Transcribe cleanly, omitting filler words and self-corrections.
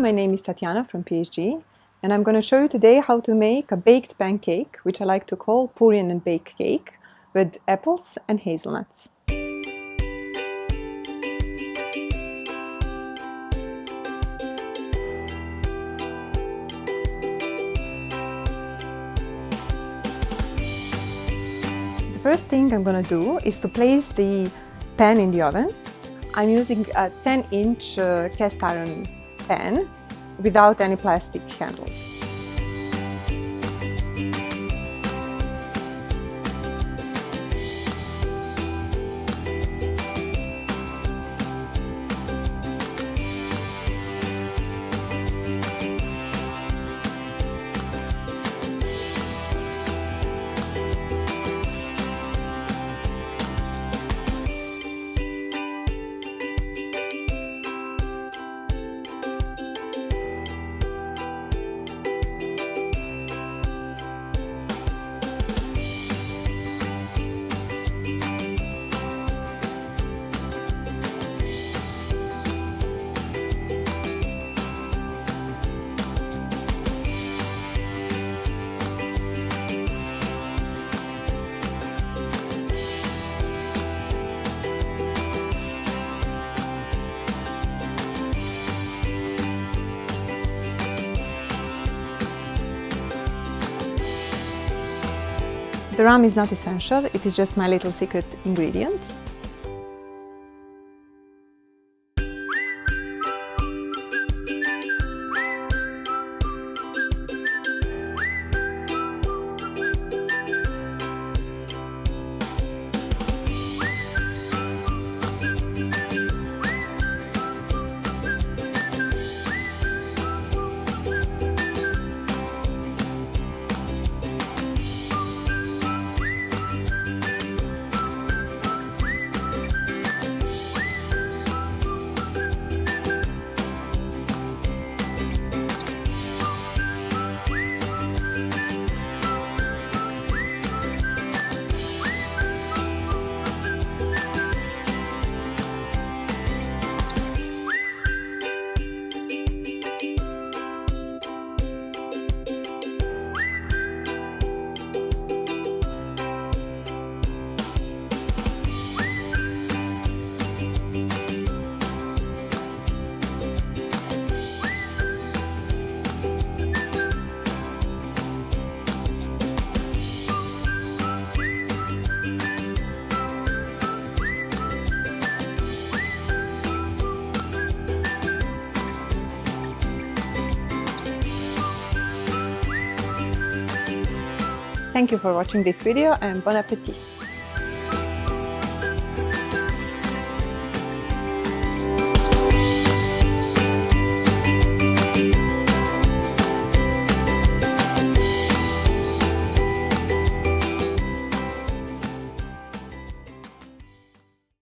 my name is Tatjana from PSG, and I'm going to show you today how to make a baked pancake, which I like to call Purin and bake cake, with apples and hazelnuts. The first thing I'm going to do is to place the pan in the oven. I'm using a 10-inch cast iron pan without any plastic handles. The rum is not essential, it is just my little secret ingredient. Thank you for watching this video and bon appétit!